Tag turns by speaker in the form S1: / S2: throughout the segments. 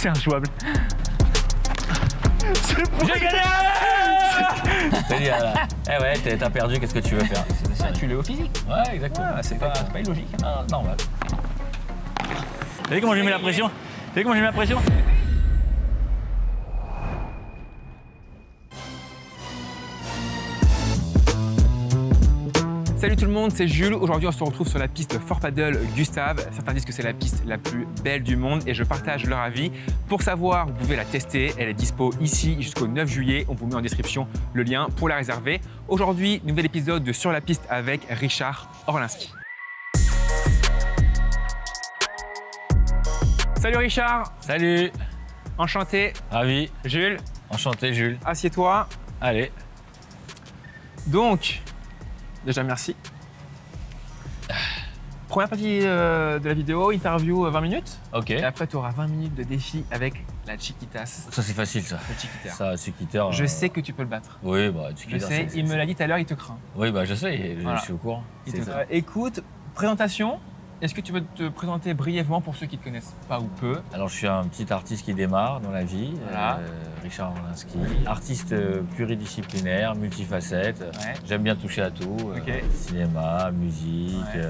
S1: C'est injouable. C'est pour
S2: J'ai gagné. Eh ouais, t'as perdu, qu'est-ce que tu veux faire?
S1: tu l'es au physique.
S2: Ouais, exactement.
S1: C'est pas illogique.
S2: Ah, normal. T'as vu comment j'ai mis la pression? T'as vu comment j'ai mis la pression?
S1: Salut tout le monde, c'est Jules. Aujourd'hui, on se retrouve sur la piste Fort Paddle Gustave. Certains disent que c'est la piste la plus belle du monde et je partage leur avis. Pour savoir, vous pouvez la tester. Elle est dispo ici jusqu'au 9 juillet. On vous met en description le lien pour la réserver. Aujourd'hui, nouvel épisode de Sur la piste avec Richard Orlinski. Salut Richard.
S2: Salut.
S1: Enchanté.
S2: Ravi.
S1: Jules.
S2: Enchanté, Jules.
S1: Assieds-toi.
S2: Allez.
S1: Donc, déjà merci. Première partie de la vidéo, interview 20 minutes.
S2: Ok.
S1: Et après, tu auras 20 minutes de défi avec la Chiquitas.
S2: Ça, c'est facile, ça.
S1: Le Chiquitas.
S2: Ça, Chiquitas.
S1: Je sais que tu peux le battre.
S2: Oui, bah,
S1: Je
S2: Chiquitas.
S1: sais, il me l'a dit tout à l'heure, il te craint.
S2: Oui, bah, je sais,
S1: Voilà.
S2: je suis au courant. C'est ça.
S1: Écoute, présentation. Est-ce que tu peux te présenter brièvement pour ceux qui ne te connaissent pas ou peu?
S2: Alors, je suis un petit artiste qui démarre dans la vie,
S1: Voilà.
S2: Richard Orlinski. Artiste pluridisciplinaire, multifacette.
S1: Ouais.
S2: J'aime bien toucher à tout.
S1: Ok.
S2: Cinéma, musique,
S1: Ouais.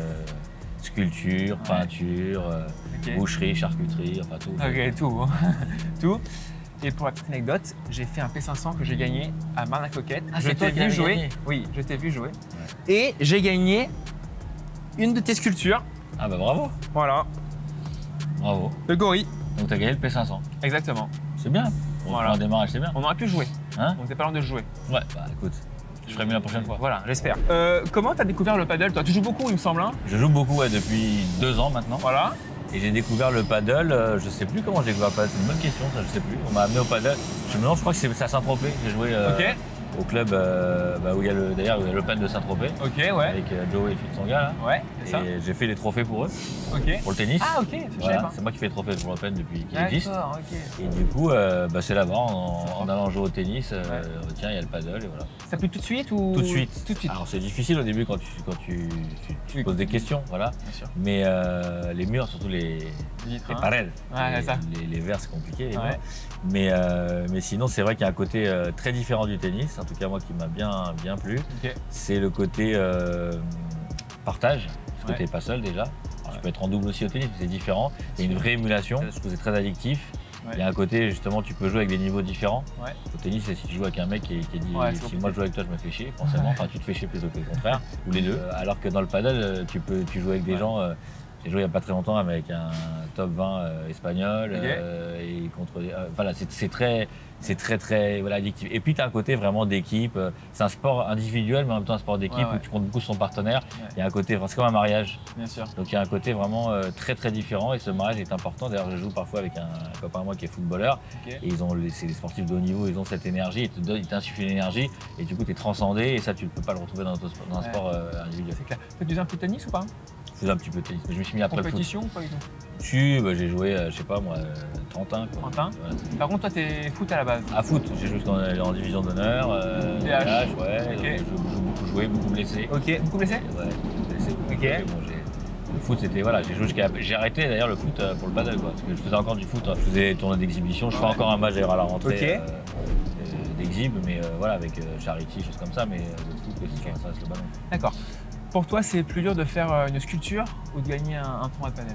S2: sculpture,
S1: Ouais.
S2: peinture,
S1: Ok.
S2: boucherie, charcuterie, enfin tout.
S1: Ok, tout. Tout. Et pour la petite anecdote, j'ai fait un P500 que j'ai gagné à Marne-la-Coquette.
S2: Ah,
S1: Je
S2: c'est toi
S1: t'ai
S2: qui
S1: vu
S2: l'avais
S1: jouer.
S2: gagné.
S1: Oui, je t'ai vu jouer. Et j'ai gagné une de tes sculptures.
S2: Ah bah bravo,
S1: Voilà,
S2: bravo.
S1: le gorille.
S2: Donc t'as gagné le P500.
S1: Exactement.
S2: C'est bien. Pour
S1: Voilà.
S2: un démarrage, c'est bien.
S1: On aurait pu jouer.
S2: Hein?
S1: On n'était pas loin de jouer.
S2: Ouais, bah écoute, je ferai mieux la prochaine fois.
S1: Voilà, j'espère. Comment tu as découvert le paddle, toi? Tu joues beaucoup, il me semble, hein?
S2: Je joue beaucoup depuis 2 ans maintenant.
S1: Voilà.
S2: Et j'ai découvert le paddle, je sais plus comment j'ai découvert le paddle, c'est une bonne question ça, je sais plus. On m'a amené au paddle. Je me demande, je crois que c'est à Saint-Tropez. J'ai joué
S1: Ok.
S2: au club où il y a l'Open de Saint-Tropez.
S1: Ok, ouais.
S2: Avec Joe et Fitsonga là.
S1: Ouais, c'est ça.
S2: Et j'ai fait les trophées pour eux,
S1: Ok.
S2: pour le tennis.
S1: Ah, ok, je savais
S2: Voilà,
S1: pas.
S2: c'est moi qui fais les trophées pour l'Open depuis qu'il existe.
S1: D'accord, ok.
S2: Et du coup, c'est là-bas, en allant jouer au tennis, tiens, il y a le paddle et voilà.
S1: Ça plaît tout de suite ou?
S2: Tout de suite.
S1: Tout de suite.
S2: Alors c'est difficile au début quand tu
S1: Oui.
S2: poses des questions, voilà.
S1: Bien sûr.
S2: Mais les murs, surtout les paredes,
S1: Ouais, c'est ça.
S2: les verres, c'est compliqué. les
S1: Ouais.
S2: murs. Mais sinon, c'est vrai qu'il y a un côté très différent du tennis, en tout cas moi qui m'a bien plu.
S1: Ok.
S2: C'est le côté partage, parce que
S1: Ouais.
S2: tu n'es pas seul déjà. Tu peux être en double aussi au tennis, mais c'est différent. Il y a une vraie émulation, je trouve que c'est très addictif.
S1: Ouais.
S2: Il y a un côté, justement, tu peux jouer avec des niveaux différents.
S1: Ouais.
S2: Au tennis, c'est si tu joues avec un mec qui dit
S1: Ouais, c'est
S2: si
S1: compliqué.
S2: moi je joue avec toi, je me fais chier, forcément. Enfin, tu te fais chier plutôt que le contraire, ou les deux. Alors que dans le paddle, tu joues avec des gens. J'ai joué il n'y a pas très longtemps avec un top 20 espagnol
S1: Ok.
S2: et contre. Voilà, c'est très voilà, addictif. Et puis tu as un côté vraiment d'équipe. C'est un sport individuel, mais en même temps un sport d'équipe
S1: Ouais, ouais.
S2: où tu comptes beaucoup sur ton partenaire.
S1: Ouais.
S2: Il y a un côté, c'est comme un mariage.
S1: Bien sûr.
S2: Donc il y a un côté vraiment très différent et ce mariage est important. D'ailleurs, je joue parfois avec un copain à moi qui est footballeur.
S1: Ok.
S2: Et c'est des sportifs de haut niveau, ils ont cette énergie, ils t'insufflent l'énergie et du coup tu es transcendé et ça tu ne peux pas le retrouver dans un
S1: Ouais.
S2: sport individuel.
S1: C'est clair. Tu faisais un peu de tennis ou pas?
S2: Je faisais un petit peu de tennis, mais je me suis mis après le foot.
S1: Compétition ou pas du tout?
S2: J'ai joué, je sais pas moi, 30 ans. Quoi.
S1: 30 ans.
S2: Voilà.
S1: Par contre, toi, t'es foot à la base.
S2: À foot, j'ai joué en division d'honneur,
S1: DH,
S2: ouais,
S1: ok.
S2: j'ai beaucoup joué, beaucoup blessé.
S1: Ok. Beaucoup blessé?
S2: Ouais, beaucoup blessé.
S1: Ok.
S2: Mais bon, le foot, c'était, voilà, j'ai joué j'ai arrêté d'ailleurs le foot pour le paddle, quoi, parce que je faisais encore du foot, je faisais des tournois d'exhibition, je fais
S1: Ouais.
S2: encore un match d'ailleurs à la rentrée
S1: Ok.
S2: d'exhib, mais voilà, avec Charity, choses comme ça, mais le foot,
S1: Ok.
S2: ça reste le ballon.
S1: D'accord. Pour toi, c'est plus dur de faire une sculpture ou de gagner un tournoi de paddle?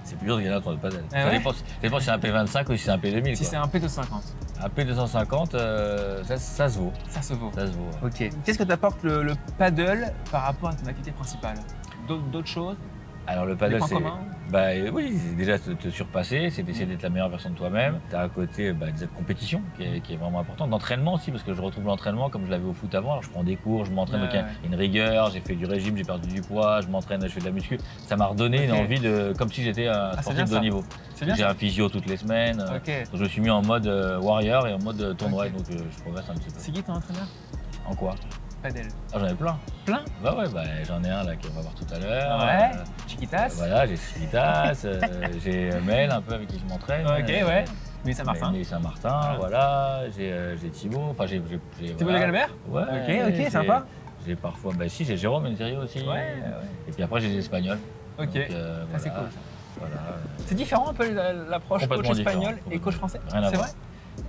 S2: C'est plus dur de gagner un tournoi de paddle.
S1: Ah
S2: Ça
S1: ouais
S2: dépend si c'est un P25 ou si c'est un P2000.
S1: Si c'est un P250,
S2: Un P250, ça se vaut.
S1: ça se vaut.
S2: Ça se vaut. Ouais.
S1: Ok. Qu'est-ce que t'apporte le paddle par rapport à ton activité principale? D'autres choses?
S2: Alors le
S1: Des
S2: paddle,
S1: points
S2: c'est
S1: communs?
S2: oui, c'est déjà te surpasser, c'est d'essayer d'être la meilleure version de toi-même. Tu as un côté déjà de compétition qui est vraiment important, d'entraînement aussi, parce que je retrouve l'entraînement comme je l'avais au foot avant. Alors, je prends des cours, je m'entraîne, donc il y a une rigueur, j'ai fait du régime, j'ai perdu du poids, je m'entraîne, je fais de la muscu. Ça m'a redonné une
S1: Ok.
S2: envie comme si j'étais un
S1: c'est
S2: sportif
S1: bien
S2: de haut
S1: ça.
S2: niveau.
S1: C'est bien
S2: J'ai
S1: ça.
S2: un physio toutes les semaines.
S1: Ok.
S2: Donc je me suis mis en mode warrior et en mode tournoi,
S1: Ok.
S2: donc je progresse un petit peu.
S1: C'est qui ton entraîneur?
S2: En quoi?
S1: Paddle.
S2: Ah, j'en ai plein.
S1: Plein?
S2: Bah ouais, j'en ai un là qu'on va voir tout à l'heure.
S1: Ouais. Chiquitas?
S2: Voilà, j'ai Civitas, j'ai Mel un peu avec qui je m'entraîne.
S1: Ok, ouais. Mais Saint-Martin.
S2: Mais Saint-Martin, voilà. J'ai Thibaut. Enfin, j'ai.
S1: Thibaut de Galbert?
S2: Ouais.
S1: Ok, sympa.
S2: J'ai parfois. Bah si, j'ai Jérôme Enzerio aussi.
S1: Ouais.
S2: Et puis après, j'ai des Espagnols.
S1: Ok.
S2: Donc,
S1: Ça, c'est
S2: voilà.
S1: cool. Ça.
S2: Voilà.
S1: C'est différent un peu l'approche coach
S2: Complètement
S1: espagnol
S2: différent,
S1: et coach français?
S2: Rien à
S1: C'est
S2: voir.
S1: vrai?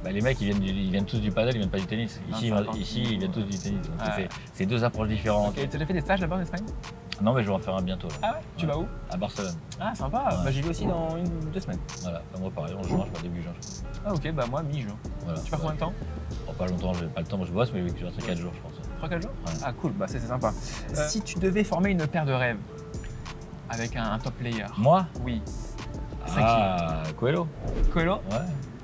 S2: Bah, les mecs, ils viennent tous du paddle, ils viennent pas du tennis.
S1: Non,
S2: Ici,
S1: ça va pas.
S2: ils viennent tous du tennis. Donc
S1: Ouais.
S2: c'est deux approches différentes.
S1: Ok, tu as déjà fait des stages là-bas en Espagne?
S2: Non, mais je vais en faire un bientôt. Là.
S1: Ah ouais? Tu vas où?
S2: À Barcelone.
S1: Ah sympa,
S2: Ouais.
S1: bah, j'y vais aussi dans 2 semaines.
S2: Voilà. Bah, moi, pareil, en juin, je pars début juin. Je crois.
S1: Ah ok, bah moi mi-juin.
S2: Voilà.
S1: Tu pars combien de temps?
S2: Oh, pas longtemps, j'ai pas le temps, moi je bosse, mais je vais rester 4 jours, je pense.
S1: 3-4 jours?
S2: Ouais.
S1: Ah cool, bah c'est sympa. Si tu devais former une paire de rêves avec un top player,
S2: Moi
S1: oui.
S2: Ah, Coelho.
S1: Coelho,
S2: Ouais.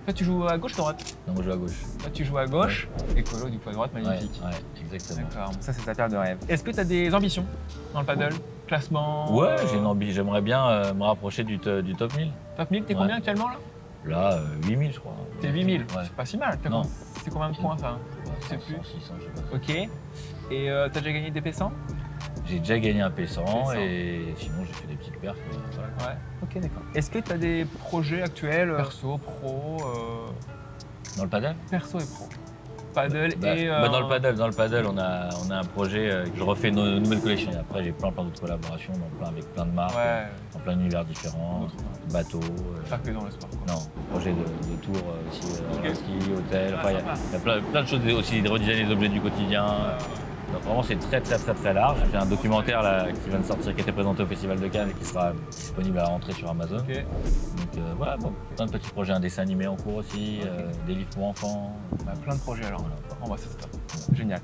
S1: toi tu joues à gauche ou à droite?
S2: Non, moi je joue à gauche.
S1: Toi tu joues à gauche et Coelho du coup à droite,
S2: Ouais,
S1: magnifique.
S2: ouais, exactement.
S1: D'accord, ça c'est ta paire de rêves. Est-ce que tu as des ambitions dans le paddle? Classement?
S2: Ouais, j'ai une ambition. J'aimerais bien me rapprocher du top 1000.
S1: Top 1000, t'es
S2: Ouais.
S1: combien actuellement là?
S2: Là, 8000, je crois.
S1: T'es 8000,
S2: Ouais.
S1: c'est pas si mal.
S2: Non.
S1: C'est combien de points ça?
S2: Je sais pas, 500, 600, je sais pas.
S1: Ok. Et t'as déjà gagné des P100?
S2: J'ai déjà gagné un P100
S1: P100.
S2: et sinon j'ai fait des petites perfs. Voilà.
S1: Ouais. Ok, d'accord. Est-ce que tu as des projets actuels, perso, pro,
S2: Dans le paddle
S1: perso et pro? Paddle et.
S2: Dans le paddle, on a un projet que je refais nos nouvelles collections. Et après, j'ai plein d'autres collaborations avec plein de marques,
S1: Ouais.
S2: dans plein d'univers différents,
S1: D'autres,
S2: bateaux.
S1: Pas que dans le sport. Quoi.
S2: Non, projet de tour aussi,
S1: Ok.
S2: ski, hôtel.
S1: Ah,
S2: Enfin, il
S1: sympa.
S2: y a plein de choses aussi, de redesigner les objets du quotidien. Donc vraiment, c'est très large. J'ai un documentaire là, qui vient de sortir, qui a été présenté au Festival de Cannes et qui sera disponible à la rentrée sur Amazon.
S1: Ok.
S2: Donc voilà, bon, plein de petits projets, un dessin animé en cours aussi, des livres pour enfants.
S1: Bah, plein de projets alors.
S2: Voilà.
S1: Bon, bah, ça, c'est top. Génial.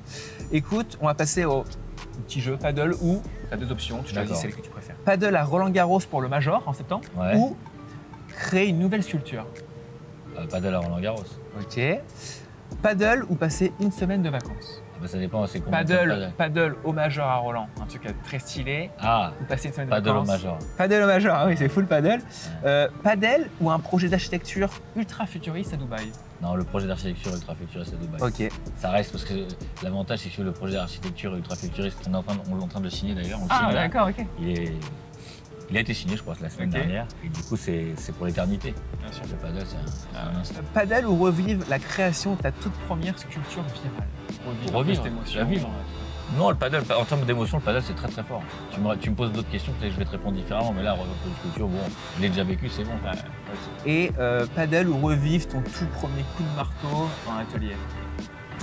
S1: Écoute, on va passer au petit jeu paddle ou tu as 2 options, tu choisis
S2: D'accord.
S1: celle que tu préfères. Paddle à Roland Garros pour le Major en septembre
S2: Ouais.
S1: ou créer une nouvelle sculpture.
S2: Paddle à Roland Garros.
S1: Ok. Paddle ou passer une semaine de vacances.
S2: Ah bah, ça dépend, c'est combien de temps de
S1: Paddle au Major à Roland, un truc très stylé.
S2: Ah,
S1: Ou passer une semaine de
S2: paddle au
S1: vacances.
S2: major.
S1: Paddle au Major, ah oui, c'est full paddle. Paddle ou un projet d'architecture ultra futuriste à Dubaï.
S2: Non, le projet d'architecture ultra futuriste à Dubaï.
S1: Ok.
S2: Ça reste parce que l'avantage, c'est que le projet d'architecture ultra futuriste, on est en train de le signer d'ailleurs. On le signe là.
S1: d'accord, ok.
S2: Il a été signé, je crois, la semaine
S1: Ok.
S2: dernière. Et du coup, c'est pour l'éternité.
S1: Bien sûr.
S2: Le paddle, c'est un instant.
S1: Paddle ou revivre la création de ta toute première sculpture virale.
S2: Revivre,
S1: cette émotion.
S2: la vivre. Non, le paddle, en termes d'émotion, le paddle, c'est très fort. Tu me poses d'autres questions, peut-être que je vais te répondre différemment, mais là, revivre une sculpture, bon, je l'ai déjà vécu, c'est bon.
S1: Ouais, ok. Et paddle ou revivre ton tout premier coup de marteau en atelier.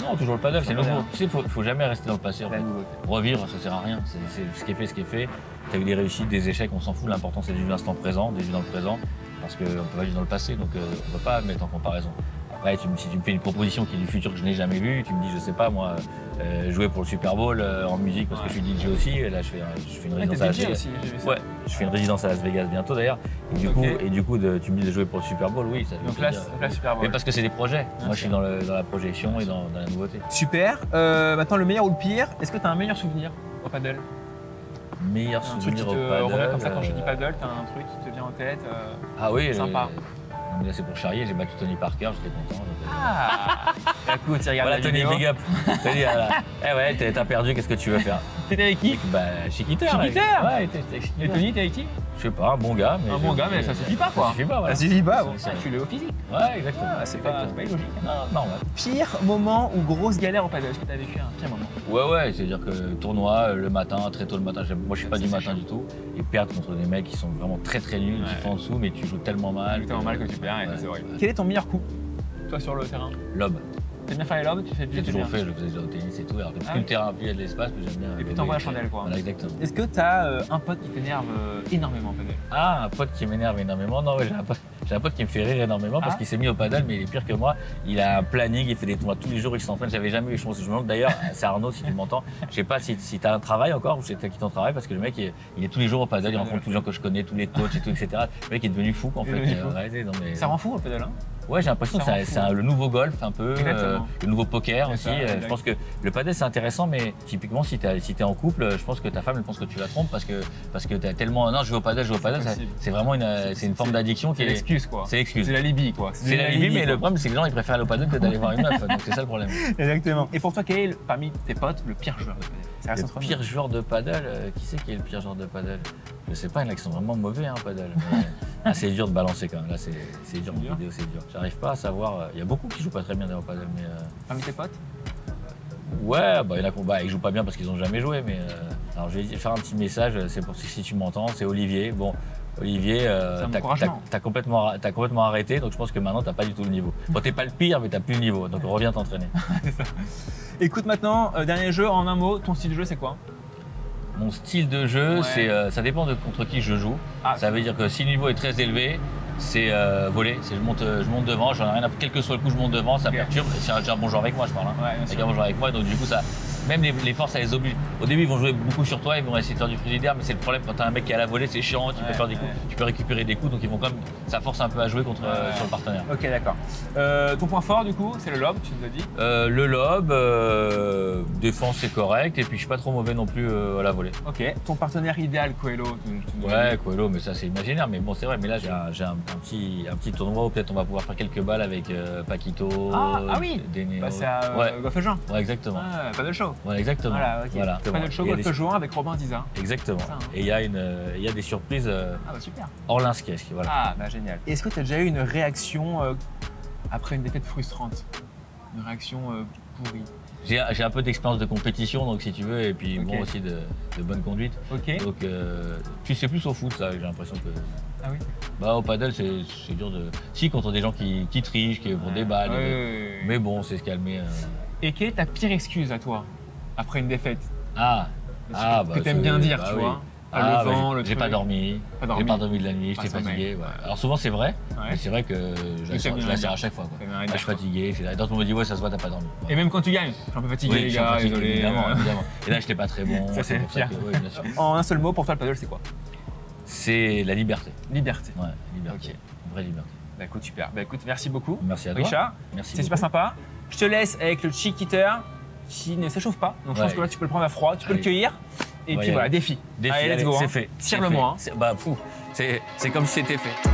S2: Non, toujours le paddle, c'est
S1: Paddle.
S2: nouveau. Tu sais, faut jamais rester dans le passé. En
S1: La
S2: fait.
S1: nouveauté.
S2: Revivre, ça sert à rien. C'est ce qui est fait. Tu as eu des réussites, des échecs, on s'en fout. L'important, c'est de vivre l'instant présent, de vivre dans le présent, parce qu'on peut pas vivre dans le passé, donc on ne peut pas mettre en comparaison. Après, si tu me fais une proposition qui est du futur que je n'ai jamais vu, tu me dis, je sais pas, moi, jouer pour le Super Bowl en musique, parce que je suis DJ aussi, et là, je fais une résidence à Las Vegas.
S1: aussi, j'ai vu ça.
S2: Ouais, je fais une résidence à Las Vegas bientôt d'ailleurs. Et du
S1: Ok.
S2: coup, tu me dis de jouer pour le Super Bowl, oui, ça veut
S1: Donc
S2: dire-
S1: là, super
S2: Mais
S1: bon.
S2: parce que c'est des projets. Moi, je suis
S1: sûr.
S2: dans la projection et dans la nouveauté.
S1: Super. Maintenant, le meilleur ou le pire, est-ce que tu as un meilleur souvenir au paddle?
S2: Meilleur
S1: Un truc qui
S2: souvenir
S1: te
S2: au paddle.
S1: revient comme ça quand je dis paddle, t'as un truc qui te vient en tête
S2: Ah oui,
S1: Sympa.
S2: Non, mais là, c'est pour charrier, j'ai battu Tony Parker, j'étais content. donc,
S1: Ah Écoute, tu regardes
S2: Voilà,
S1: la
S2: Tony,
S1: vidéo.
S2: big up. Tony, voilà. Eh ouais, t'as perdu, qu'est-ce que tu veux faire?
S1: T'étais avec qui?
S2: Bah, Chiquiter.
S1: Chiquiter.
S2: Ouais, t'es avec
S1: Et
S2: Chiquiter.
S1: Tony, t'es avec qui?
S2: Je sais pas, un bon gars. Mais
S1: Un bon gars, mais ça suffit pas quoi.
S2: Ça suffit pas, voilà.
S1: Ça suffit pas, bon.
S2: C'est-
S1: Tu l'es au physique.
S2: Ouais, exactement.
S1: Ah, c'est pas illogique.
S2: Non, normal.
S1: Pire moment ou grosse galère au paddle? Est-ce que t'as vécu un pire moment?
S2: Ouais, c'est-à-dire que tournoi, le matin, très tôt le matin, moi je suis pas
S1: Ça,
S2: du
S1: c'est
S2: matin
S1: chiant.
S2: du tout, et perdre contre des mecs qui sont vraiment très nuls, qui
S1: Ouais.
S2: font en dessous, mais tu joues tellement mal.
S1: Tellement mal que tu perds et
S2: Ouais.
S1: c'est horrible. Quel est ton meilleur coup, toi, sur le terrain?
S2: Lob.
S1: T'aimes bien faire les lobes? Tu fais
S2: J'ai toujours
S1: bien.
S2: fait, je le faisais déjà au tennis et tout, alors que plus
S1: Ah
S2: le
S1: oui.
S2: terrain, plus il y a de l'espace, plus j'aime bien.
S1: Et puis
S2: lober
S1: t'envoies la
S2: les
S1: chandelle,
S2: pieds.
S1: quoi.
S2: Voilà, exactement.
S1: Est-ce que t'as un pote qui t'énerve énormément au paddle?
S2: Ah, un pote qui m'énerve énormément. Non, ouais, j'ai un pote qui me fait rire énormément parce
S1: Ah.
S2: qu'il s'est mis au paddle, mais il est pire que moi. Il a un planning, il fait des tournois tous les jours, il s'entraîne. J'avais jamais eu chance. Je me demande d'ailleurs, c'est Arnaud, si tu m'entends, je sais pas si tu as un travail encore ou si tu as quitté ton travail parce que le mec, il est tous les jours au paddle, il rencontre tous les gens que je connais, tous les coachs et tout, etc. Le mec est devenu fou en
S1: Il est
S2: fait.
S1: devenu fou.
S2: Arrêtez, non, mais...
S1: Ça rend fou au paddle, hein?
S2: Ouais, j'ai l'impression que
S1: Ça rend fou, hein.
S2: le nouveau golf un peu,
S1: Exactement.
S2: le nouveau poker
S1: C'est
S2: aussi.
S1: ça, exact.
S2: Je pense que le padel c'est intéressant, mais typiquement si t'es en couple, je pense que ta femme elle pense que tu la trompes parce que t'as tellement non je vais au padel, ça-
S1: possible.
S2: c'est vraiment c'est une forme d'addiction qui
S1: C'est
S2: est.
S1: l'excuse, quoi.
S2: C'est l'excuse.
S1: C'est la Libye, quoi.
S2: C'est la limite, mais le problème c'est que les gens ils préfèrent aller au padel que d'aller voir une meuf, donc c'est ça le problème.
S1: Exactement. Et pour toi, quel est, parmi tes potes, le pire joueur de paddle? Ça reste
S2: Le
S1: entre nous.
S2: pire joueur de padel, qui c'est qui est le pire joueur de padel? Je sais pas, il y en a qui sont vraiment mauvais hein, padel. Mais, c'est dur de balancer quand même. Là, c'est dur en
S1: dur.
S2: vidéo, c'est dur. J'arrive pas à savoir. Il y a beaucoup qui jouent pas très bien d'ailleurs au padel, mais
S1: Parmi tes potes?
S2: ouais, bah, il y en a qui ils jouent pas bien parce qu'ils ont jamais joué. Mais alors je vais faire un petit message. C'est pour si tu m'entends, c'est Olivier. Bon, Olivier,
S1: un encouragement.
S2: t'as complètement arrêté, donc je pense que maintenant t'as pas du tout le niveau. Bon, t'es pas le pire, mais t'as plus le niveau, donc reviens t'entraîner.
S1: C'est ça. Écoute maintenant, dernier jeu, en un mot, ton style de jeu c'est quoi?
S2: Mon style de jeu,
S1: Ouais.
S2: ça dépend de contre qui je joue.
S1: Ah,
S2: Ça veut dire que si le niveau est très élevé, c'est voler, je monte devant, j'en ai rien à foutre, quel que soit le coup, je monte devant, ça me perturbe. C'est un bon joueur avec moi, je parle. Hein.
S1: Ouais, bien
S2: Avec
S1: sûr.
S2: un bon joueur avec moi, donc du coup, ça, même les forces, ça les oblige. Au début, ils vont jouer beaucoup sur toi, ils vont essayer de faire du frigidaire, mais c'est le problème quand t'as un mec qui est à la volée, c'est chiant, tu peux faire des coups, tu peux récupérer des coups, donc ils vont quand même, ça force un peu à jouer contre sur le partenaire.
S1: Ok, d'accord. Ton point fort du coup, c'est le lob, tu nous as dit.
S2: Le lob, défense c'est correct, et puis je suis pas trop mauvais non plus à la volée.
S1: Ok. Ton partenaire idéal, Coelho, tu nous as
S2: Ouais,
S1: dit.
S2: Coelho, mais ça c'est imaginaire, mais bon c'est vrai, mais là j'ai un petit tournoi où peut-être on va pouvoir faire quelques balles avec Paquito,
S1: Ah oui.
S2: Dénéo.
S1: Bah, c'est à
S2: Ouais.
S1: Golf Jean.
S2: Ouais, exactement.
S1: Ah, Paddle Show.
S2: Ouais, exactement.
S1: Voilà, ok.
S2: Voilà.
S1: Paddle Show,
S2: Et il y a
S1: Golf Jouant avec Robin Diza.
S2: Exactement.
S1: Ça, hein.
S2: Et il y a des surprises
S1: Ah bah super.
S2: orlinskiesques, voilà.
S1: Ah bah génial. Est-ce que tu as déjà eu une réaction après une défaite frustrante? Une réaction pourrie?
S2: J'ai un peu d'expérience de compétition, donc si tu veux, et puis
S1: Ok.
S2: bon aussi de bonne conduite.
S1: Ok.
S2: Donc tu sais plus au foot, ça, j'ai l'impression que.
S1: Ah oui.
S2: Bah au paddle, c'est dur de. Si, contre des gens qui trichent, qui pour des balles.
S1: Ouais.
S2: Mais bon, c'est se calmer.
S1: Et quelle est ta pire excuse à toi après une défaite?
S2: Bah,
S1: que t'aimes bien dire, tu
S2: oui.
S1: vois.
S2: Ah,
S1: Le vent,
S2: bah,
S1: le
S2: j'ai
S1: truc.
S2: pas dormi. J'ai pas dormi de la nuit,
S1: Pas
S2: j'étais
S1: sommeil.
S2: fatigué. Ouais. Alors souvent c'est vrai,
S1: Ouais.
S2: mais c'est vrai que je
S1: t'aimes bien
S2: la
S1: dire.
S2: serre à chaque fois. Quoi.
S1: T'aimes bien
S2: Ah,
S1: dire,
S2: je suis
S1: quoi.
S2: fatigué, etc. D'autres me disent ouais ça se voit, t'as pas dormi.
S1: Et même quand tu gagnes, je suis un peu fatigué
S2: Oui,
S1: les
S2: je suis un peu
S1: gars,
S2: fatigué,
S1: désolé.
S2: évidemment, évidemment. Et là j'étais pas très bon.
S1: Ça, c'est
S2: pour
S1: pire.
S2: que, oui, bien sûr.
S1: En un seul mot, pour toi le paddle c'est quoi?
S2: C'est la liberté.
S1: Liberté.
S2: Ouais, liberté.
S1: Ok.
S2: Une vraie liberté.
S1: Bah écoute, super. Bah écoute, merci beaucoup.
S2: Merci à toi.
S1: Richard.
S2: Merci.
S1: C'est super
S2: beaucoup.
S1: sympa. Je te laisse avec le cheek hitter qui ne s'échauffe pas. Donc je pense
S2: Ouais.
S1: que là tu peux le prendre à froid, tu peux le
S2: Allez.
S1: cueillir. Et
S2: On va
S1: puis
S2: y
S1: voilà,
S2: aller.
S1: défi.
S2: Défi,
S1: Allez, let's
S2: allez,
S1: go.
S2: c'est
S1: hein.
S2: fait.
S1: Tire-le-moi. hein.
S2: Bah, c'est comme si c'était fait.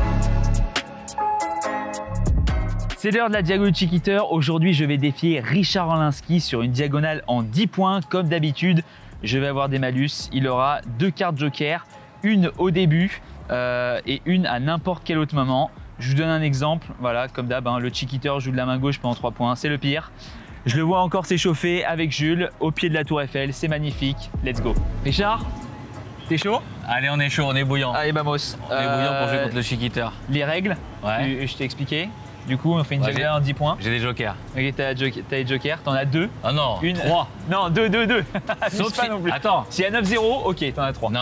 S3: C'est l'heure de la diagonale Chiquitter. Aujourd'hui, je vais défier Richard Orlinski sur une diagonale en 10 points. Comme d'habitude, je vais avoir des malus. Il aura 2 cartes joker, une au début et une à n'importe quel autre moment. Je vous donne un exemple. Voilà, comme d'hab, hein, le Chiquitter joue de la main gauche pendant 3 points. C'est le pire. Je le vois encore s'échauffer avec Jules au pied de la Tour Eiffel. C'est magnifique. Let's go. Richard, t'es chaud?
S2: Allez, on est chaud, on est bouillant.
S3: Allez, vamos.
S2: On est bouillant pour jouer contre le chiquiteur.
S3: Les règles,
S2: Ouais.
S3: je t'ai expliqué. Du coup, on fait une
S2: Ouais,
S3: diagonale en 10 points.
S2: J'ai des jokers.
S3: Ok, t'as les jokers, t'en as 2.
S2: Ah non,
S3: Une.
S2: 3.
S3: Non, 2.
S2: Sauf
S3: pas
S2: si.
S3: non plus.
S2: Attends.
S3: S'il y a 9-0, ok, t'en as 3.
S2: Non.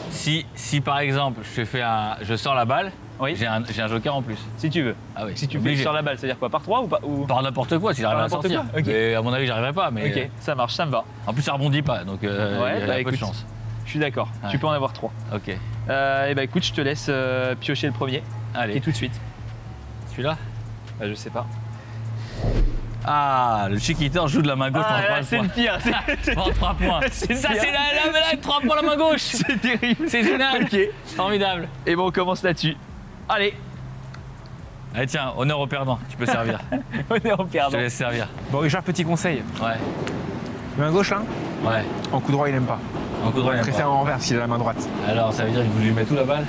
S2: Si par exemple je sors la balle,
S3: Oui.
S2: j'ai un joker en plus.
S3: Si tu veux.
S2: Ah oui.
S3: Si tu fais
S2: Obligé.
S3: sur la balle, c'est-à-dire quoi? Par 3 ou pas ou...
S2: Par n'importe quoi, si j'arrive
S3: Par
S2: à
S3: n'importe
S2: sortir.
S3: quoi, ok.
S2: Mais à mon avis, j'arriverai pas. Mais
S3: Ok, ça marche, ça me va.
S2: en plus, ça rebondit pas, donc il y a peu
S3: écoute,
S2: de chance.
S3: Je suis d'accord,
S2: Ouais.
S3: tu peux en avoir 3.
S2: Ok.
S3: Et bah écoute, je te laisse piocher le premier.
S2: Allez.
S3: Et tout de suite.
S2: Celui-là.
S3: Bah, je sais pas.
S2: Ah, le chiquiteur joue de la main gauche
S3: Ah,
S2: pendant
S3: là,
S2: 3
S3: c'est
S2: points.
S3: le pire.
S2: Pendant 3 points.
S3: C'est
S2: Ça,
S3: bien.
S2: c'est la 3 points la main gauche.
S3: C'est terrible.
S2: C'est génial.
S3: Ok.
S2: Formidable.
S3: Et bon, on commence là-dessus. Allez,
S2: Allez, tiens, honneur au perdant. Tu peux servir.
S3: on est en
S2: Je te
S3: perdant.
S2: laisse servir.
S1: Bon Richard, petit conseil.
S2: Ouais.
S1: Main gauche là,
S2: Ouais.
S1: en coup droit il aime pas.
S2: En coup droit, il
S1: Il
S2: y en a
S1: préfère en renvers s'il a la main droite.
S2: pas. Alors, ça veut dire qu'il vous lui met tout la balle.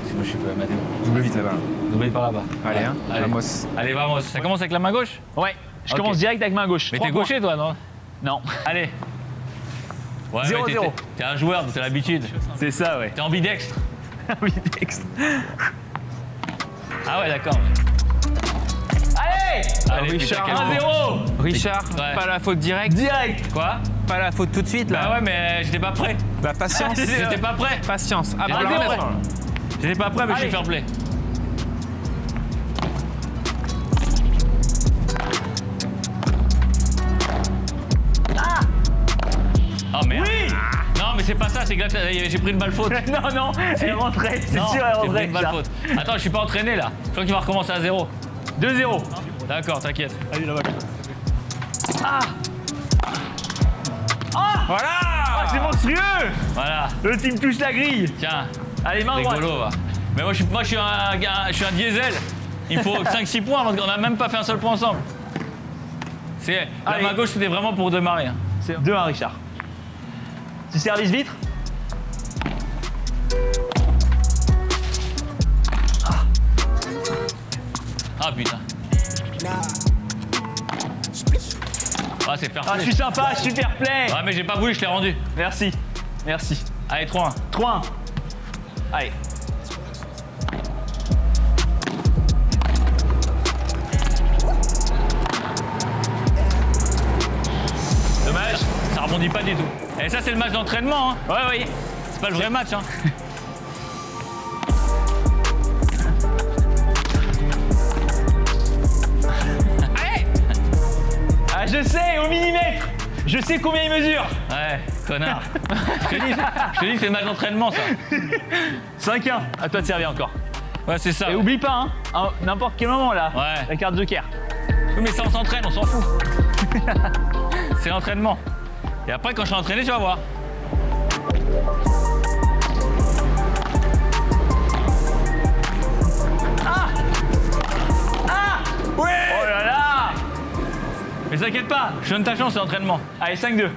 S2: Si moi je suis pas Mathéo.
S1: Double vite là-bas.
S2: Doublez par là-bas.
S1: Allez, hein.
S2: Allez.
S1: Vamos.
S2: Allez, vamos. Ça commence avec la main gauche?
S3: Ouais, je
S2: Ok.
S3: commence direct avec main gauche.
S2: Mais
S3: 3
S2: t'es
S3: points.
S2: gaucher, toi, non?
S3: Non,
S2: Allez. Ouais,
S3: 0-0.
S2: mais t'es un joueur, donc t'as l'habitude.
S3: c'est ça, ouais.
S2: T'es ambidextre.
S3: Oui, texte.
S2: Ah ouais, d'accord.
S3: Allez,
S2: Allez,
S1: Richard,
S2: putain, quel
S3: 1-0.
S1: Richard,
S2: Ouais.
S1: pas la faute directe.
S3: Direct.
S2: Quoi?
S1: Pas la faute tout de suite là.
S2: Bah ouais, mais j'étais pas prêt.
S1: Bah patience.
S2: J'étais pas prêt.
S1: Patience. Ah bah
S2: J'étais
S1: alors,
S2: pas prêt.
S1: maintenant.
S2: J'étais pas prêt, mais je suis
S3: Allez.
S2: fair play. Ah merde.
S3: Oui.
S2: Non, mais c'est pas ça, c'est que là, j'ai pris une balle faute.
S3: Non, non, elle rentrait, c'est
S2: Non,
S3: sûr, elle
S2: j'ai pris
S3: rentrait.
S2: une balle faute. Attends, je suis pas entraîné là. Je crois qu'il va recommencer à 0.
S3: 2-0.
S2: D'accord, t'inquiète.
S3: Allez, là-bas.
S1: Voilà.
S3: Ah, c'est monstrueux.
S2: Voilà.
S3: Le team touche la grille.
S2: Tiens,
S3: Allez, main droite.
S2: rigolo va. Mais moi je suis un diesel. Il faut 5-6 points parce qu'on a même pas fait un seul point ensemble. C'est la
S3: Allez.
S2: main gauche, c'était vraiment pour démarrer.
S3: C'est 2-1, Richard. Tu service vitre.
S2: Ah putain. Ah c'est fair
S3: Ah,
S2: play.
S3: je suis sympa, je suis fair play.
S2: Ouais mais j'ai pas voulu, je l'ai rendu.
S3: Merci. Merci.
S2: Allez 3-1.
S3: 3-1. Allez.
S2: Dommage, ça rebondit pas du tout. Et ça, c'est le match d'entraînement. Hein.
S3: Ouais, oui.
S2: C'est pas le vrai match. Hein.
S3: Ah, je sais, au millimètre. Je sais combien il mesure.
S2: Ouais, connard. je te dis, c'est le match d'entraînement, ça.
S3: 5-1. À toi de servir encore.
S2: Ouais, c'est ça.
S3: Et oublie pas, hein, n'importe quel moment là,
S2: Ouais.
S3: la carte joker.
S2: Oui, mais ça, on s'entraîne, on s'en fout. C'est l'entraînement. Et après, quand je suis entraîné, tu vas voir.
S3: Ouais. Oh là là.
S2: Mais t'inquiète pas, je donne ta chance, c'est l'entraînement.
S3: Allez, 5-2.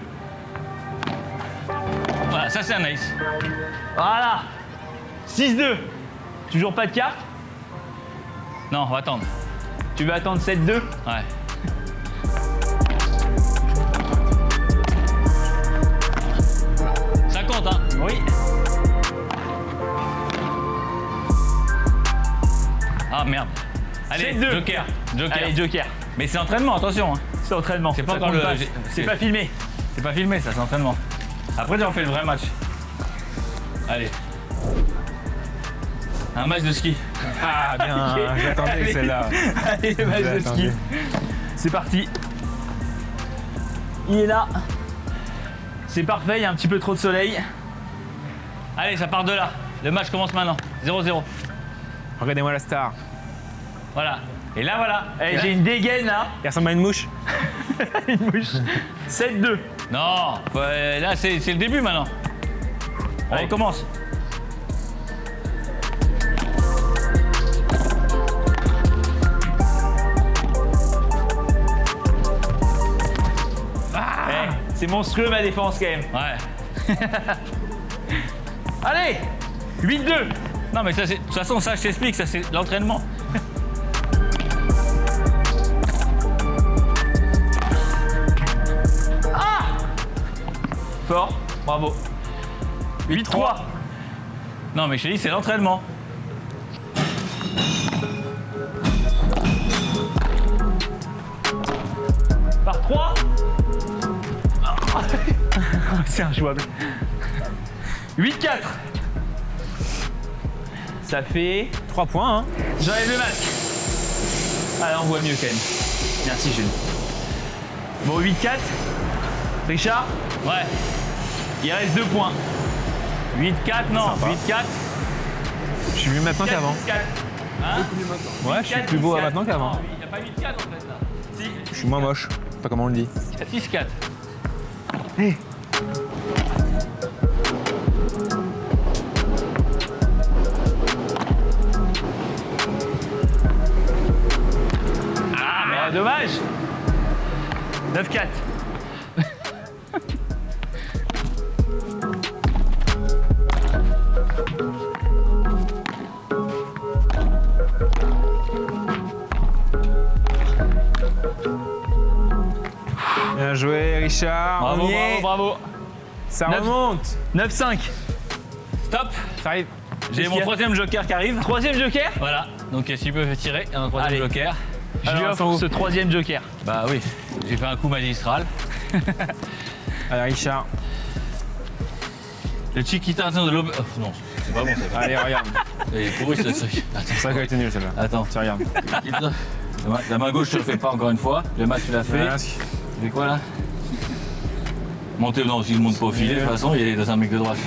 S2: Voilà, ça, c'est un ace.
S3: Voilà. 6-2. Toujours pas de carte.
S2: Non, on va attendre.
S3: Tu veux attendre 7-2.
S2: Ouais. Ça compte, hein?
S3: Oui.
S2: Ah, merde. Allez,
S3: 7-2.
S2: joker. Joker.
S3: Allez, joker.
S2: Mais c'est entraînement, attention. Hein.
S3: C'est entraînement.
S2: C'est pas
S3: Ça
S2: encore
S3: compte
S2: le-
S3: pas.
S2: j'ai-
S3: C'est pas filmé.
S2: C'est pas filmé, ça, c'est entraînement. Après, tu en fais le vrai match. Allez. Un match de ski.
S1: Ah bien, j'attendais
S3: Allez.
S1: celle-là.
S3: Allez, le match de ski.
S1: Attendez.
S3: C'est parti. Il est là. C'est parfait, il y a un petit peu trop de soleil.
S2: Allez, ça part de là. Le match commence maintenant. 0-0.
S1: Regardez-moi la star.
S2: Voilà. Et là, voilà.
S3: Eh,
S2: Et là-
S3: j'ai une dégaine là.
S1: Il ressemble à une mouche.
S3: Une mouche. 7-2.
S2: Non, là, c'est le début maintenant. On
S3: Allez.
S2: recommence.
S3: Eh, c'est monstrueux ma défense quand même.
S2: Ouais.
S3: Allez 8-2.
S2: Non, mais ça, de toute façon, ça, je t'explique, ça, c'est l'entraînement.
S3: Fort, bravo. 8-3.
S2: Non, mais je te dis, c'est l'entraînement.
S3: Par 3. C'est injouable. 8-4. Ça fait...
S1: 3 points, hein.
S3: J'enlève le masque. Ah là, on voit mieux quand même. Merci Jules. Bon, 8-4. Richard,
S2: Ouais.
S3: il reste 2 points.
S2: 8-4, non.
S1: Sympa.
S2: 8-4.
S1: Je suis mieux maintenant qu'avant.
S3: 4.
S2: Hein?
S1: Ouais, je suis plus beau maintenant qu'avant.
S2: Il n'y a pas 8-4 en fait là. Si.
S1: Je suis moins moche. Je sais pas comment on le dit.
S2: 6-4.
S3: Ah, mais dommage. 9-4.
S1: Bien joué, Richard.
S3: Bravo,
S1: On y est.
S3: bravo, bravo.
S1: Ça
S3: 9.
S1: remonte.
S3: 9-5.
S2: Stop.
S1: Ça arrive.
S2: J'ai
S3: Qu'est-ce
S2: mon
S3: qu'il y a
S2: troisième joker qui arrive.
S3: Troisième joker.
S2: Voilà. Donc s'il peut tirer, un troisième
S3: Allez.
S2: joker.
S3: Je lui
S1: Alors,
S3: offre
S1: attends.
S3: ce troisième joker.
S2: Bah oui, j'ai fait un coup magistral.
S1: Allez, Richard.
S2: Le Chiquita de l'aube. Oh, non, c'est pas bon, c'est pas
S1: Allez, regarde.
S2: bon. Il est pourri ce truc.
S1: C'est vrai qu'elle était nulle celle-là.
S2: Attends.
S1: Tu regardes.
S2: Chiquita. La main gauche, je le fais pas encore une fois. Le match, tu l'as fait.
S1: Voilà.
S2: Tu fais quoi là? Monter, non, s'il monte pas au filet, de toute façon, il est dans un mec de droite.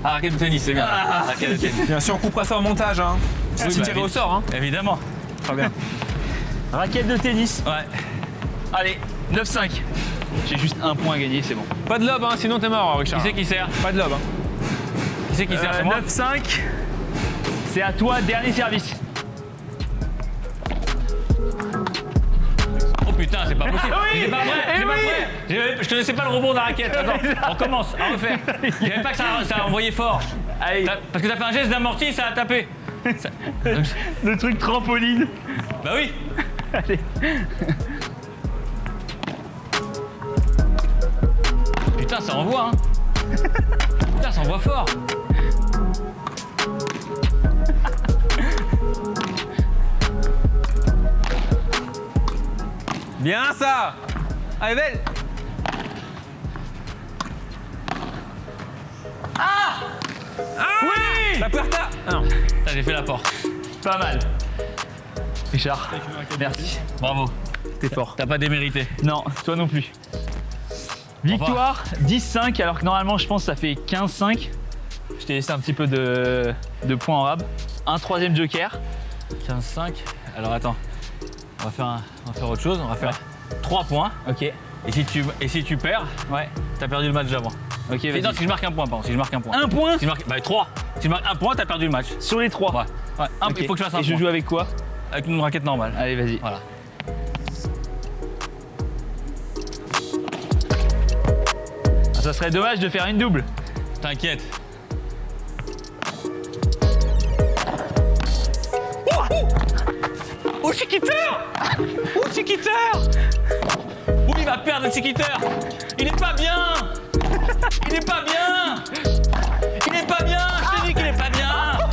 S2: Ah, raquette de tennis, c'est bien. Raquette de tennis.
S1: Bien sûr, on coupera ça au montage. Hein.
S2: Oui,
S1: Petit
S2: bah,
S1: tiré au
S2: vite.
S1: sort. Hein.
S2: Évidemment.
S1: Très bien.
S3: Raquette de tennis.
S2: Ouais.
S3: Allez, 9-5. J'ai juste un point à gagner, c'est bon.
S1: Pas de lob, hein, sinon t'es mort,
S2: Qui
S1: Richard.
S2: c'est qui sert?
S1: Pas de lob. Hein.
S2: Qui c'est qui sert? C'est moi?
S3: 9-5. C'est à toi, dernier service.
S2: Oh putain, c'est pas possible.
S3: Oui,
S2: J'étais pas prêt,
S3: eh
S2: j'étais pas
S3: oui.
S2: prêt. Je connaissais pas le rebond de la raquette. Attends, on recommence, à refaire. Je savais pas que ça a envoyé fort.
S3: Allez,
S2: Parce que t'as fait un geste d'amorti, ça a tapé. Donc,
S3: le truc trampoline.
S2: bah oui.
S3: Allez.
S2: Putain, ça envoie, hein. Putain, ça envoie fort.
S1: Bien ça. Allez, belle.
S3: Oui!
S1: La puerta. Ah non.
S2: J'ai fait la porte.
S3: Pas mal. Richard, merci.
S2: Bravo.
S3: T'es fort.
S2: T'as pas démérité.
S3: Non, toi non plus. Victoire 10-5, alors que normalement je pense que ça fait 15-5. Je t'ai laissé un petit peu de points en rab. Un troisième joker.
S2: 15-5. Alors attends. On va faire autre chose. On va faire 3 points.
S3: Ok.
S2: Et si tu perds,
S3: Ouais.
S2: t'as perdu le match d'avant.
S3: Ok,
S2: Et non,
S3: vas-y.
S2: si je marque un point, pardon. Si je marque un point.
S3: Un point
S2: Si je marque, bah 3. Si je marque un point, t'as perdu le match.
S3: sur les 3.
S2: Ouais.
S3: Ok.
S2: Il faut que je fasse un
S3: Et
S2: point.
S3: je joue avec quoi?
S2: Avec une raquette normale.
S3: Allez, vas-y.
S2: Voilà.
S3: Ah, ça serait dommage de faire une double.
S2: T'inquiète. Oh, Chiquiteur! Oh, Chiquiteur! Oh, il va perdre le Chiquiteur! Il est pas bien! Il est pas bien! Il est pas bien! Je te dis qu'il est pas bien!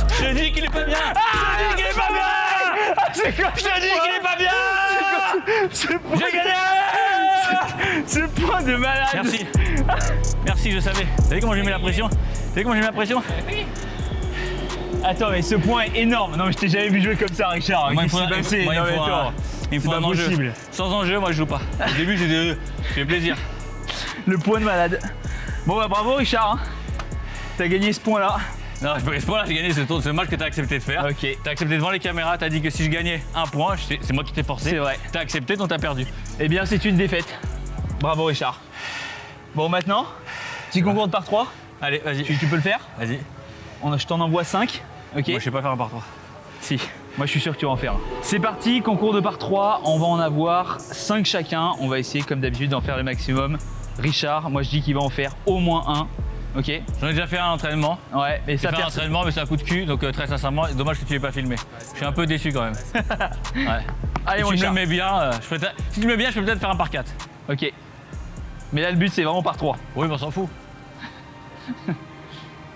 S2: Je te dis qu'il est pas bien! Je te dis qu'il est pas bien!
S3: C'est quoi?
S2: Je te dis qu'il est pas bien!
S3: Ce point,
S2: J'ai gagné!
S3: ce point de malade.
S2: Merci. Merci, je savais. Vous savez comment j'ai mis la pression? Vous savez comment j'ai mis la pression?
S3: Attends, mais ce point est énorme. Non, mais je t'ai jamais vu jouer comme ça, Richard.
S2: Moi, il me
S3: Qu'est-ce
S2: faut
S3: qui s'est passé?
S2: moi, il
S3: Non,
S2: me
S3: mais
S2: faut
S3: attends.
S2: il me faut
S3: C'est
S2: un
S3: pas
S2: enjeu.
S3: possible.
S2: Sans enjeu, moi je joue pas. Au début, j'ai fait plaisir.
S3: Le point de malade. Bon, bah bravo, Richard. Hein. T'as gagné ce point-là.
S2: Non, ce point-là, j'ai gagné ce match que t'as accepté de faire.
S3: Ok.
S2: T'as accepté devant les caméras, t'as dit que si je gagnais un point, c'est moi qui t'ai forcé.
S3: C'est vrai.
S2: T'as accepté, donc t'as perdu.
S3: Eh bien, c'est une défaite. Bravo, Richard. Bon, maintenant, petit concours de par 3.
S2: Allez, vas-y.
S3: Tu peux le faire.
S2: Vas-y.
S3: Je t'en envoie 5. Ok.
S2: Moi, je sais pas faire un par 3.
S3: Si, moi je suis sûr que tu vas en faire un. C'est parti, concours de par 3, on va en avoir 5 chacun. On va essayer comme d'habitude d'en faire le maximum. Richard, moi je dis qu'il va en faire au moins un. Ok.
S2: J'en ai déjà fait un entraînement.
S3: Ouais, mais
S2: J'ai
S3: ça
S2: fait un
S3: perd.
S2: entraînement, mais c'est un coup de cul, donc très sincèrement, dommage que tu l'aies pas filmé. Je suis un peu déçu quand même. Ouais.
S3: Allez,
S2: Si
S3: mon
S2: tu me
S3: Richard.
S2: le mets bien, si tu me mets bien, je peux peut-être faire un par 4.
S3: Ok. Mais là le but c'est vraiment par 3.
S2: Oui, mais on s'en fout.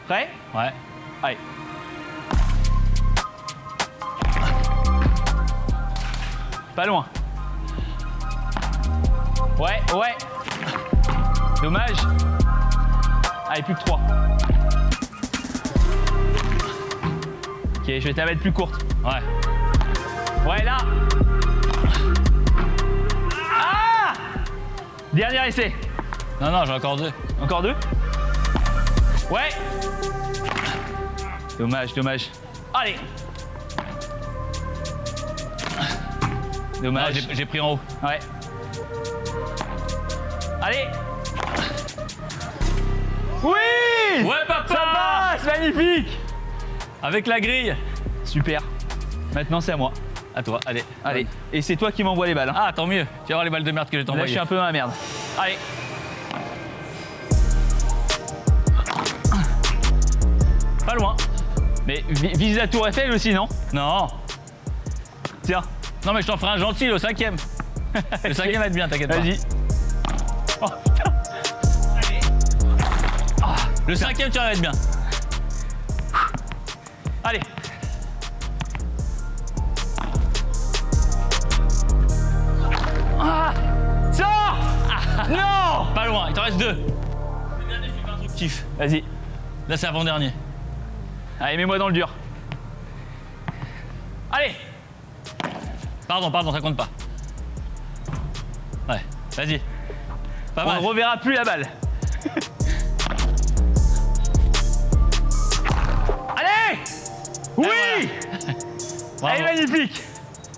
S3: Prêt?
S2: Ouais.
S3: Allez. Pas loin. Ouais, ouais. Dommage. Allez, plus que 3. Ok, je vais te la mettre plus courte.
S2: Ouais.
S3: Ouais, là. Ah! Dernier essai.
S2: Non, non, j'ai encore 2.
S3: Encore 2. Ouais. Dommage, dommage. Allez. Dommage.
S2: J'ai pris en haut.
S3: Ouais. Allez. Oui.
S2: Ouais, papa!
S3: Ça passe, magnifique.
S2: Avec la grille.
S3: Super. Maintenant c'est à moi.
S2: À toi, allez.
S3: Allez. Et c'est toi qui m'envoie les balles. Hein.
S2: Ah, tant mieux. Tu vas voir les balles de merde que je t'ai
S3: Là je
S2: envoyées.
S3: suis un peu dans la merde. Allez.
S2: Pas loin.
S3: Mais vise la tour Eiffel aussi, non?
S2: Non.
S3: Tiens.
S2: Non, mais je t'en ferai un gentil, le 5e. Le 5e va être bien, t'inquiète pas.
S3: Vas-y. Oh putain.
S2: Le 5e, tu vas être bien.
S3: Allez. Ah. Sors. Non.
S2: Pas loin, il t'en reste 2. Le dernier, je fais un truc kiff.
S3: Vas-y.
S2: Là, c'est avant-dernier.
S3: Allez, mets-moi dans le dur. Allez.
S2: Pardon, ça compte pas. Ouais, vas-y. Pas
S3: On
S2: mal.
S3: ne reverra plus la balle. Allez. Oui.
S2: Bravo.
S3: Allez, magnifique.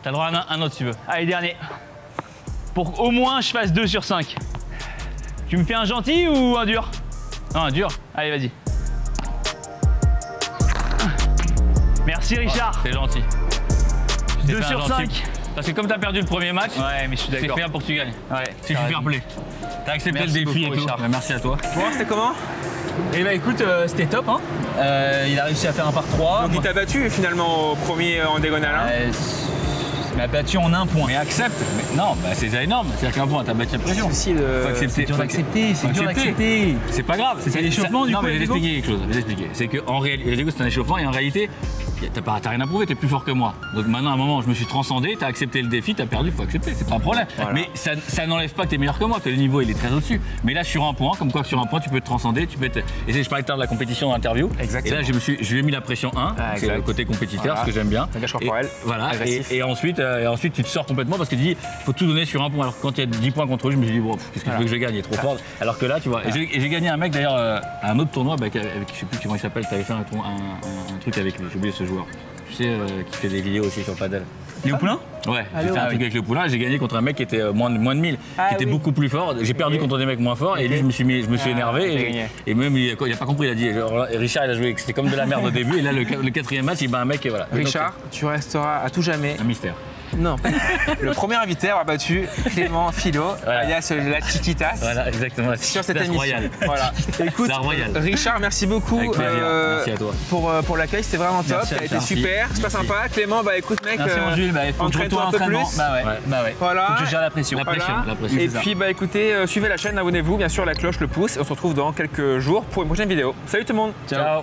S2: T'as le droit à un autre si tu veux.
S3: Allez, dernier. Pour qu'au moins je fasse 2 sur 5. Tu me fais un gentil ou un dur?
S2: Non, un dur.
S3: Allez, vas-y. Merci Richard.
S2: C'est gentil. Je t'ai
S3: 2
S2: fait un
S3: sur
S2: gentil.
S3: 5.
S2: Parce que comme t'as perdu le premier match,
S3: Ouais, mais je suis
S2: c'est
S3: d'accord.
S2: fait un pour que tu gagnes.
S3: Ouais,
S2: C'est du fair play. T'as accepté
S3: Merci
S2: le défi
S3: beaucoup,
S2: et tout.
S3: Richard.
S2: Bah, merci à toi.
S1: Bon, c'était comment?
S3: Eh bah écoute, c'était top. Hein. Il a réussi à faire un par 3.
S1: Donc il t'a battu finalement au premier en diagonale. Hein.
S3: Il m'a battu en un point.
S2: Mais accepte. Mais non, bah, c'est déjà énorme. C'est-à-dire qu'un point, t'as battu la pression.
S1: Souci de...
S2: Faut accepter.
S3: C'est dur
S2: faut
S3: d'accepter, c'est
S2: faut
S3: dur
S2: accepter.
S3: d'accepter.
S2: C'est pas grave.
S3: C'est l'échauffement, du
S2: non,
S3: coup,
S2: mais je vais
S3: Lego
S2: t'expliquer quelque chose. Je vais t'expliquer. C'est qu'en réalité, Lego, c'est un échauffement et en réalité, t'as rien à prouver, t'es plus fort que moi. Donc maintenant, à un moment, je me suis transcendé, t'as accepté le défi, t'as perdu, faut accepter, c'est pas un problème.
S1: Voilà.
S2: Mais ça n'enlève pas que t'es meilleur que moi, que le niveau il est très au-dessus. Mais là, sur un point, comme quoi que sur un point, tu peux te transcender, tu peux être. Et je parlais tout à l'heure de la compétition d'interview.
S1: Exactement.
S2: Et là, je lui ai mis la pression 1, c'est le côté compétiteur, ce que j'aime bien.
S1: Langage corporel.
S2: Voilà.
S1: Agressif.
S2: Et ensuite, tu te sors complètement parce que tu dis, faut tout donner sur un point. Alors que quand il y a 10 points contre lui, je me suis dit, bon, qu'est-ce que tu veux que je gagne, il est trop fort. Alors que là, tu vois, et j'ai gagné un mec d'ailleurs à un autre tournoi avec je sais plus comment il s'appelle, tu avais fait un truc avec lui, j'ai oublié ce joueur. Tu sais, qui fait des vidéos aussi sur Padel.
S3: Léo Poulain?
S2: Ouais, j'ai fait un truc avec le Poulain, j'ai gagné contre un mec qui était moins de 1000, qui était beaucoup plus fort. J'ai perdu contre des mecs moins forts et lui, je me suis énervé. Et même, il a pas compris, il a dit, genre, Richard, il a joué, c'était comme de la merde au début. Et là, le 4e match, il bat un mec et voilà.
S1: Richard, tu resteras à tout jamais.
S2: Un mystère.
S1: Non. Le premier invité a battu Clément Philo, alias la Chiquitas.
S2: Voilà, exactement.
S1: Sur cette émission.
S2: Royale.
S1: Voilà. Écoute, Richard, merci beaucoup.
S2: Avec plaisir. Merci à toi.
S1: Pour l'accueil, c'était vraiment top.
S3: Merci,
S1: Ça a été
S3: merci.
S1: super, super sympa. Clément, bah écoute, mec,
S3: Merci mon Jules, faut que je
S1: entraîne-toi
S3: retourne
S1: un peu
S3: l'entraînement.
S1: plus.
S3: Bah ouais.
S1: Voilà.
S3: Faut que je gère la pression.
S2: La pression.
S1: Et
S3: c'est ça.
S1: puis, bah écoutez, suivez la chaîne, abonnez-vous, bien sûr, la cloche, le pouce. Et on se retrouve dans quelques jours pour une prochaine vidéo. Salut tout le monde.
S3: Ciao.